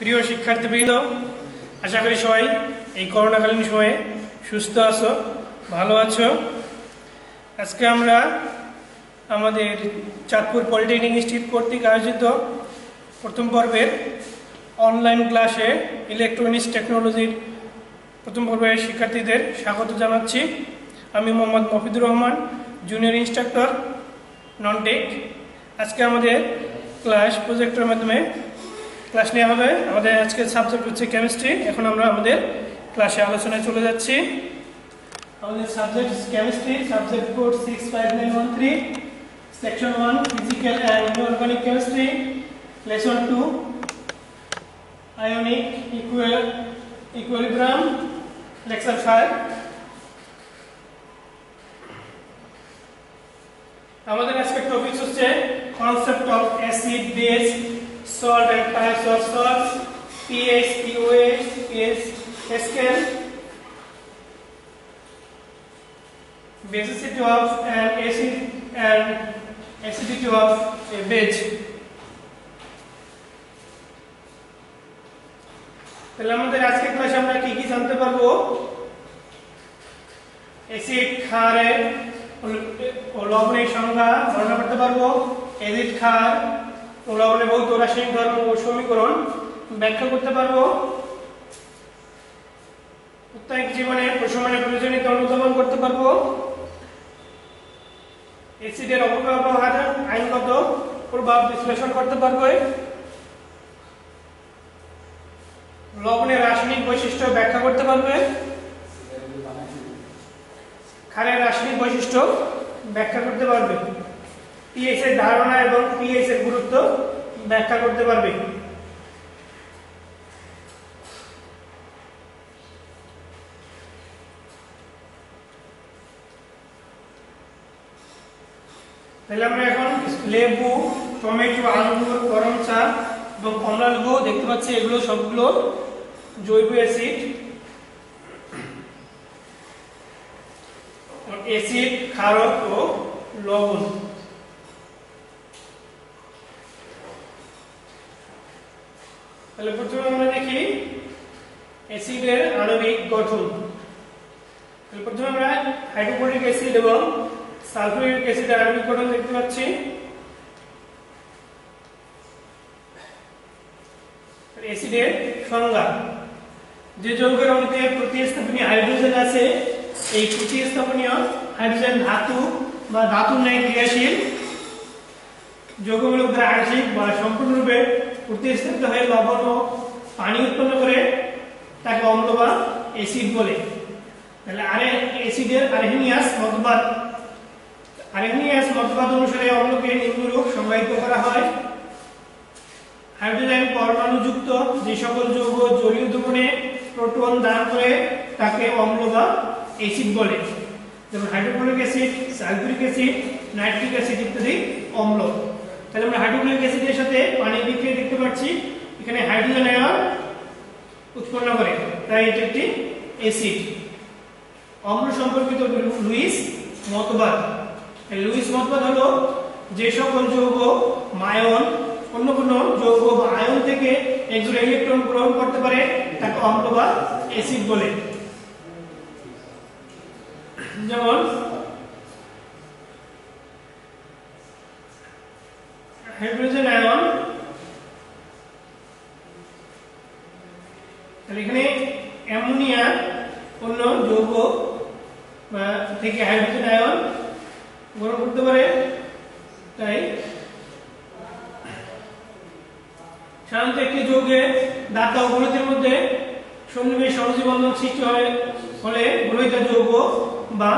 প্রিয় শিক্ষার্থীবৃন্দ, আশা করি সবাই এই করোনাকালীন সময়ে সুস্থ আছো, ভালো আছো। আজকে আমরা আমাদের চাঁদপুর পলিটেকনিক ইনস্টিটিউট কর্তৃক আয়োজিত প্রথম পর্বের অনলাইন ক্লাসে ইলেকট্রনিক্স টেকনোলজির প্রথম পর্বের শিক্ষার্থীদের স্বাগত জানাচ্ছি। আমি Mohammad Mofidur Rahman, junior instructor non tech. আজকে আমাদের ক্লাস প্রজেক্টের মাধ্যমে ক্লাস নেওয়া হবে। আমাদের আজকের সাবজেক্ট হচ্ছে কেমিস্ট্রি। এখন আমরা আমাদের ক্লাসে আলোচনায় চলে যাচ্ছি। আমাদের subject chemistry, subject code 65913, section 1 physical and inorganic chemistry, lesson 2 ionic equilibrium, lecture 5। আমাদের আজকের টপিক হচ্ছে concept of acid, base, salt and types of salts, pH, pOH, pH scale, basicity of an acid and acidity of a base. তাহলে আমাদের আজকের ক্লাসে আমরা কি কি জানতে পারবো? অ্যাসিড, ক্ষার ও লবণের সংজ্ঞা বর্ণনা করতে পারবো। অ্যাসিড, ক্ষার ও লবণের ভৌত রাসায়নিক ধর্ম ও সমীকরণ ব্যাখ্যা করতে পারবো। প্রত্যেক জীবনে প্রশমনের প্রয়োজনীয়তা অনুধাবন করতে পারবো। অ্যাসিডের অপব্যবহার আইনগত প্রভাব বিশ্লেষণ করতে পারবো। লবণের রাসায়নিক বৈশিষ্ট্য ব্যাখ্যা করতে পারবে। ক্ষারের রাসায়নিক বৈশিষ্ট্য ব্যাখ্যা করতে পারবে। পিএইচ এর ধারণা এবং পিএইচ এর গুরুত্ব ব্যাখ্যা করতে পারবে। তাহলে আমরা এখন লেবু, টমেটো, আঙ্গুর, গরম চা এবং কমলা লেবু দেখতে পাচ্ছি, এগুলো সবগুলো জৈব অ্যাসিড। অ্যাসিড, ক্ষারক ও লবণ। তাহলে প্রথমে আমরা দেখি অ্যাসিডের আণবিক গঠন। তাহলে প্রথমে আমরা হাইড্রোক্লোরিক অ্যাসিড এবং সালফিউরিক অ্যাসিডের আণবিক গঠন দেখতে পাচ্ছি। অ্যাসিডের সংজ্ঞা: যে যৌগের অণুতে প্রতিস্থাপনীয় হাইড্রোজেন আছে, এই প্রতিস্থাপনীয় হাইড্রোজেন ধাতু বা ধাতুর ন্যায় ক্রিয়াশীল যৌগগুলোর দ্বারা আংশিক বা সম্পূর্ণরূপে প্রতিস্থাপিত হয়ে লবণ ও পানি উৎপন্ন করে তাকে অম্ল বা অ্যাসিড বলে। তাহলে অ্যাসিডের আরহেনিয়াস মতবাদ অনুসারে অম্লকে নিম্নরূপ সংজ্ঞায়িত করা হয়: হাইড্রোজেন পরমাণুযুক্ত যে সকল যৌগ জলীয় দ্রবণে প্রোটন দান করে তাকে অম্ল বা অ্যাসিড বলে। যেমন hydrochloric acid, sulphuric acid, nitric acid ইত্যাদি অম্ল। তাহলে আমরা হাইড্রোক্লোরিক অ্যাসিডের সাথে পানি বিক্রিয়া দেখতে পাচ্ছি, এখানে হাইড্রোজেন আয়ন উৎপন্ন করে, তাই এটি একটি অ্যাসিড। অম্ল সম্পর্কিত লুইস মতবাদ। লুইস মতবাদ হলো যে সকল যৌগ মায়ন অন্য কোনো যৌগ বা আয়ন থেকে একজোড়া ইলেকট্রন গ্রহণ করতে পারে তাকে অম্ল বা অ্যাসিড বলে। যেমন হাইড্রোজেন আয়ন, তাহলে এখানে অ্যামোনিয়া অন্য যৌগ থেকে হাইড্রোজেন আয়ন গ্রহণ করতে পারে, তাই সাধারণত একটি যৌগে দাতা ও গণিতের মধ্যে সন্নিবেশ সহজী বন্ধন সৃষ্টি হলে গ্রহিত যৌগ বা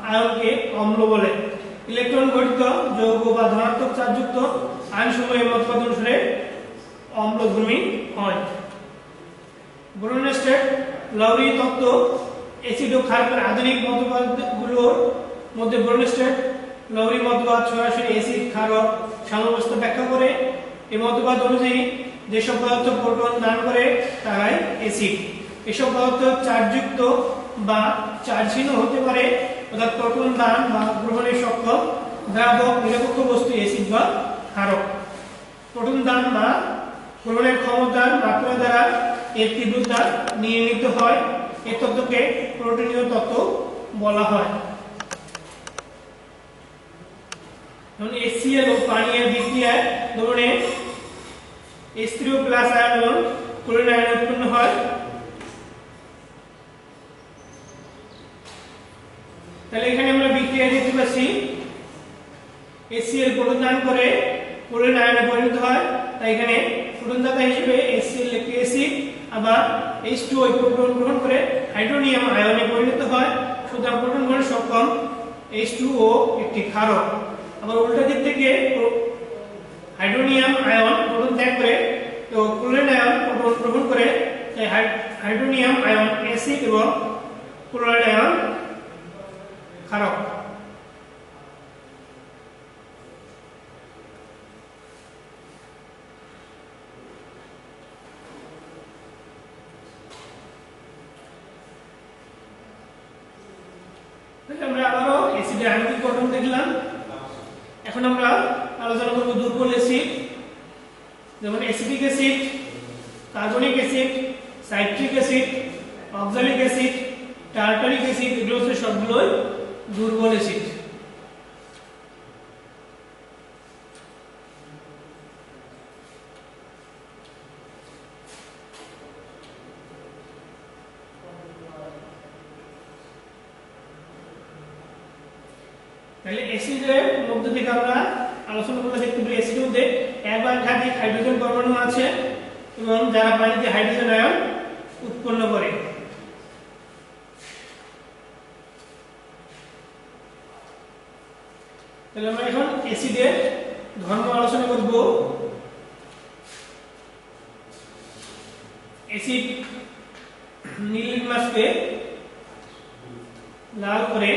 আয়নকে অম্ল বলে। ইলেকট্রন গঠিত যৌগ বা ধনাত্মক চার্জযুক্ত আয়নসমূহের মতবাদ অনুসারে অম্লধর্মী হয়। ব্রুনেস্টেড লাউরি তত্ত্ব অ্যাসিড ও ক্ষারের আধুনিক মতবাদগুলোর মধ্যে ব্রুনেস্টেড লাউরি মতবাদ সরাসরি অ্যাসিড ক্ষারক সাম্যাবস্থা ব্যাখ্যা করে। এই মতবাদ অনুযায়ী যেসব পদার্থ প্রোটন দান করে তারাই অ্যাসিড। এসব পদার্থ চার্জযুক্ত বা চার্জহীন হতে পারে, অর্থাৎ প্রোটন দান বা গ্রহণে সক্ষম দ্রাবক নিরপেক্ষ বস্তু অ্যাসিড বা ক্ষারক। প্রোটন দান বা ফলনের ক্ষমতার মাত্রা দ্বারা এর তীব্রতা নির্ণীত হয়। এই তত্ত্বকে প্রোটনীয় তত্ত্ব বলা হয়। যেমন HCl ও পানীয় বিক্রিয়ায় ধরনে H3O+ আয়ন এবং ক্লোরিন আয়ন উৎপন্ন হয়। তাহলে এখানে আমরা বিক্রিয়া দেখতে পাচ্ছি HCl প্রোটন দান করে ক্লোরিন আয়নে পরিণত হয়। তাই এখানে প্রোটনদাতা হিসেবে HCl ল্যাকটিক অ্যাসিড, আবার H2O প্রোটন গ্রহণ করে হাইড্রোনিয়াম আয়নে পরিণত হয়। সুতরাং প্রোটন গ্রহণে সক্ষম H2O একটি ক্ষারক। আবার উল্টা দিক থেকে হাইড্রোনিয়াম আয়ন প্রোটন ত্যাগ করে তো ক্লোরিন আয়ন প্রোটন গ্রহণ করে, তাই হাইড্রোনিয়াম আয়ন অ্যাসিড এবং ক্লোরাইড আয়ন ক্ষারক। আমরা আবারও অ্যাসিডের আণবিক গঠন দেখলাম। এখন আমরা আলোচনা করব দুর্বল অ্যাসিড, যেমন acetic acid, carbonic acid, citric acid, oxalic acid, tartaric acid, এগুলো হচ্ছে সবগুলোই দুর্বল অ্যাসিড। তাহলে অ্যাসিডের মধ্যে থেকে আমরা আলোচনা করলে দেখতে পারি অ্যাসিডের মধ্যে এক বা একাধিক হাইড্রোজেন পরমাণু আছে এবং যারা পানিতে হাইড্রোজেন আয়ন উৎপন্ন করে। তাহলে আমরা এখন অ্যাসিডের ধর্ম আলোচনা করব। অ্যাসিড নীল লিটমাসকে লাল করে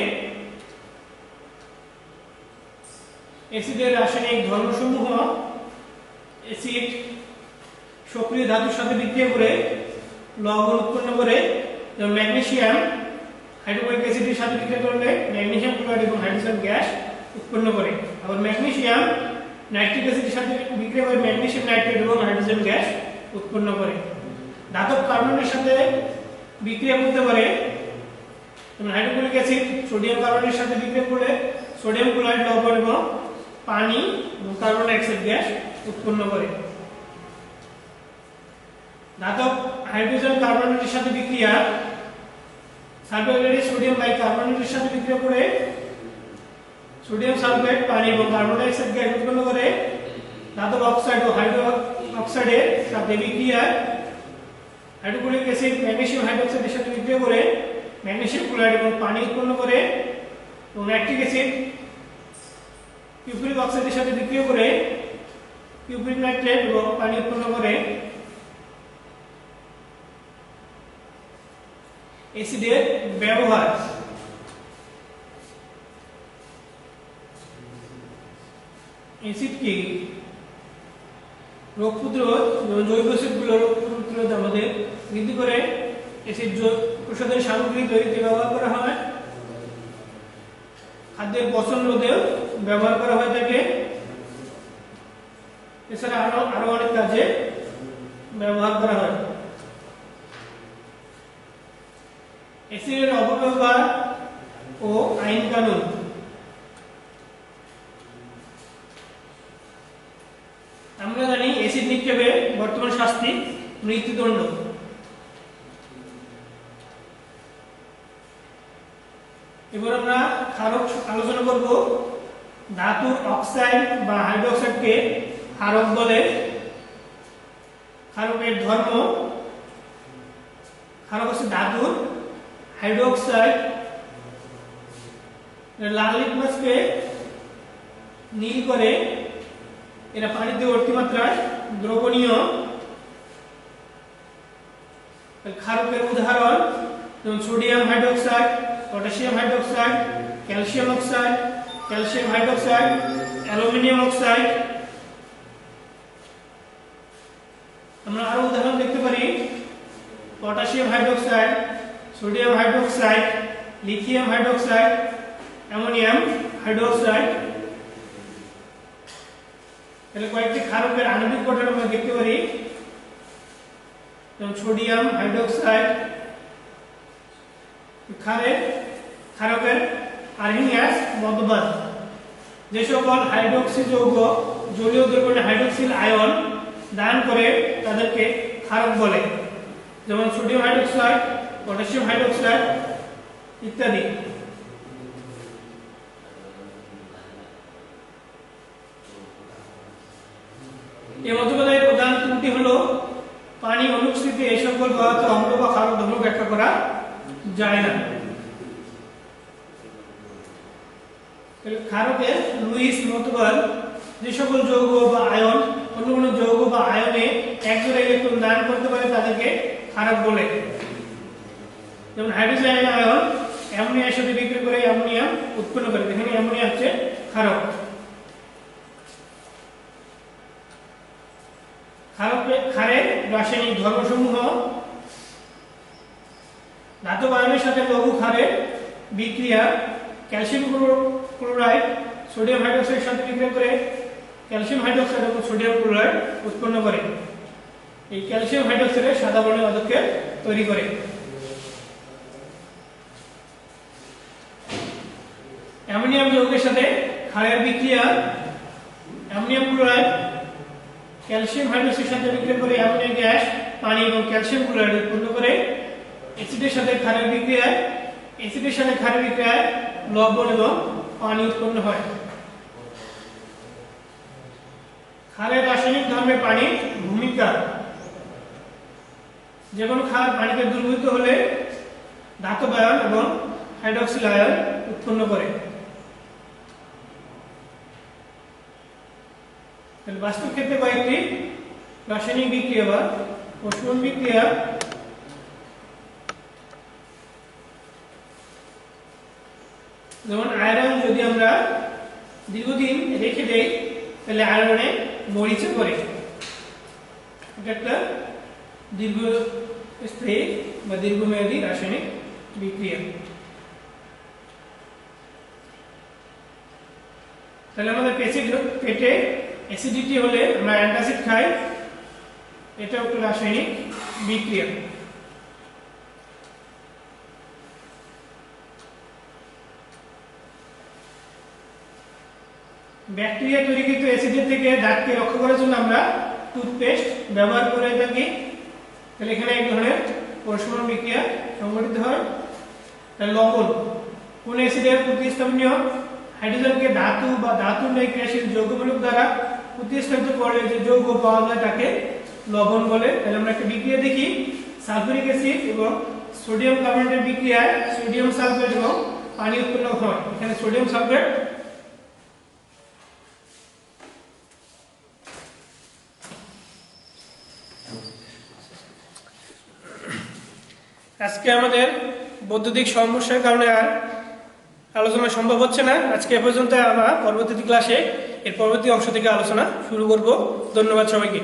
অ্যাসিডের রাসায়নিক ধর্মসমূহ অ্যাসিড সক্রিয় ধাতুর সাথে বিক্রিয়া করে লবণ উৎপন্ন করে। যেমন ম্যাগনেসিয়াম হাইড্রোক্লোরিক অ্যাসিডের সাথে বিক্রিয়া করলে ম্যাগনেসিয়াম ক্লোরাইড এবং হাইড্রোজেন গ্যাস উৎপন্ন করে। আবার ম্যাগনেসিয়াম নাইট্রিক অ্যাসিডের সাথে বিক্রিয়া করে ম্যাগনেসিয়াম নাইট্রেট এবং হাইড্রোজেন গ্যাস উৎপন্ন করে। ধাতব কার্বনের সাথে বিক্রিয়া করতে পারে, যেমন হাইড্রোক্লোরিক অ্যাসিড সোডিয়াম কার্বনের সাথে বিক্রিয়া করে সোডিয়াম ক্লোরাইড লবণ এবং পানি এবং কার্বন ডাই অক্সাইড গ্যাস উৎপন্ন করে। ধাতব হাইড্রোজেন কার্বনেটের সাথে বিক্রিয়া সালফাইডের সোডিয়াম বাইকার্বনেটের সাথে বিক্রিয়া করে সোডিয়াম সালফেট পানি এবং কার্বন ডাই অক্সাইড গ্যাস উৎপন্ন করে। ধাতব অক্সাইড ও হাইড্রো অক্সাইডের সাথে বিক্রিয়া হাইড্রোক্লোরিক অ্যাসিড ম্যাগনেসিয়াম হাইড্রোক্সাইডের সাথে বিক্রিয়া করে ম্যাগনেসিয়াম ক্লোরাইড এবং পানি উৎপন্ন করে। এবং ল্যাকটিক অ্যাসিড কিউপ্রিক অক্সাইডের সাথে বিক্রিয়া করে কিউপ্রিক নাইট্রেট এবং পানি উৎপন্ন করে। অ্যাসিডের ব্যবহার। অ্যাসিড কি রোগ প্রতিরোধ, জৈব অ্যাসিডগুলো রোগ প্রতিরোধ আমাদের বৃদ্ধি করে। অ্যাসিড ঔষধের সামগ্রী তৈরিতে ব্যবহার করা হয়। খাদ্যের পচন রোধেও ব্যবহার করা হয়ে থাকে। এছাড়া আরো অনেক কাজে ব্যবহার করা হয়। অ্যাসিডের অপব্যবহার ও আইন কানুন। আমরা জানি অ্যাসিড নিক্ষেপে বর্তমান শাস্তি মৃত্যুদণ্ড। এবার আমরা ক্ষারক আলোচনা করব। ধাতুর অক্সাইড বা হাইড্রোক্সাইডকে ক্ষারক বলে। ক্ষারকের ধর্ম। ক্ষারক হচ্ছে ধাতুর হাইড্রোক্সাইড। লাল লিটমাসকে নীল করে এরা পানিতে অতিমাত্রায় দ্রবণীয়। ক্ষারকের উদাহরণ যেমন sodium hydroxide, potassium hydroxide, calcium oxide, calcium hydroxide, aluminium oxide. আমরা আরো উদাহরণ দেখতে পারি potassium hydroxide, sodium hydroxide, lithium hydroxide, ammonium hydroxide. তাহলে কয়েকটি ক্ষারকের আণবিক গঠন আমরা দেখতে পারি। যেমন সোডিয়াম হাইড্রোক্সাইড, ক্ষারকের আর্হিনিয়াস মতবাদ। যে সকল হাইড্রোক্সি যৌগ জলীয় দ্রবণে হাইড্রোক্সিল আয়ন দান করে তাদেরকে ক্ষারক বলে, যেমন সোডিয়াম হাইড্রোক্সাইড, পটাশিয়াম হাইড্রোক্সাইড ইত্যাদি। এই মতবাদের প্রধান ত্রুটি হলো পানি অনুপস্থিতি এই সকল পদার্থ অম্ল বা ক্ষারক ধর্ম ব্যাখ্যা করা যায় না। ক্ষারকের লুইস মতবাদ যে সকল যৌগ বা আয়ন অন্য কোনো যৌগ বা আয়নে এক জোড়া ইলেকট্রন দান করতে পারে তাদেরকে ক্ষারক বলে, যেমন হাইড্রোজেন আয়ন অ্যামোনিয়ার সাথে বিক্রিয়া করে অ্যামোনিয়াম উৎপন্ন করে, এখানে অ্যামোনিয়া হচ্ছে ক্ষারক। ক্ষারের রাসায়নিক ধর্মসমূহ ধাতব আয়নের সাথে লঘু ক্ষারের বিক্রিয়া ক্যালসিয়াম ক্লোরাইড সোডিয়াম হাইড্রোক্সাইডের সাথে বিক্রিয়া করে ক্যালসিয়াম হাইড্রোক্সাইড এবং সোডিয়াম ক্লোরাইড উৎপন্ন করে। এই ক্যালসিয়াম হাইড্রোক্সাইড সাদা বর্ণের অধ্যক্ষে তৈরি করে। অ্যামোনিয়াম যৌগের সাথে ক্ষারের বিক্রিয়া অ্যামোনিয়াম ক্লোরাইড ক্যালসিয়াম হাইড্রোক্সাইডের সাথে বিক্রিয়া করে অ্যামোনিয়া গ্যাস পানি এবং ক্যালসিয়াম ক্লোরাইড উৎপন্ন করে। অ্যাসিডের সাথে ক্ষারের বিক্রিয়ায় লবণ এবং পানি উৎপন্ন হয়। ক্ষারের রাসায়নিক ধর্মে পানির ভূমিকা, যে কোনো ক্ষার পানিতে দ্রবীভূত হলে ধাতব আয়ন এবং হাইড্রক্সিল আয়ন উৎপন্ন করে। বাস্তব ক্ষেত্রে কয়েকটি রাসায়নিক বিক্রিয়া বা প্রশমন বিক্রিয়া যেমন আয়রন যদি আমরা দীর্ঘদিন রেখে দেই তাহলে আয়রনে মরিচা করে, এটা একটা দীর্ঘস্থায়ী বা দীর্ঘমেয়াদী রাসায়নিক বিক্রিয়া। তাহলে আমাদের পেটে অ্যাসিডিটি হলে আমরা অ্যান্টাসিড খাই, এটা একটা রাসায়নিক বিক্রিয়া। ব্যাকটেরিয়া তৈরিকৃত অ্যাসিডের থেকে দাঁতকে রক্ষা করার জন্য আমরা টুথপেস্ট ব্যবহার করে থাকি। তাহলে এখানে এক ধরনের প্রশমন বিক্রিয়া সংঘটিত হয়। তাহলে লবণ কোন অ্যাসিডের প্রতিস্থাপনীয় হাইড্রোজেনকে ধাতু বা ধাতু নাইট্রাসিল যৌগমূলক দ্বারা প্রতিস্থাপিত করলে যে যৌগ পাওয়া যায় তাকে লবণ বলে। তাহলে আমরা একটা বিক্রিয়া দেখি, সালফিউরিক অ্যাসিড এবং সোডিয়াম কার্বনেটের বিক্রিয়ায় সোডিয়াম সালফেট এবং পানি উৎপন্ন হয়। এখানে সোডিয়াম সালফেট আজকে আমাদের বৈদ্যুতিক সমস্যার কারণে আর আলোচনা সম্ভব হচ্ছে না। আজকে এ পর্যন্ত। আমরা পরবর্তী ক্লাসে এর পরবর্তী অংশ থেকে আলোচনা শুরু করব। ধন্যবাদ সবাইকে।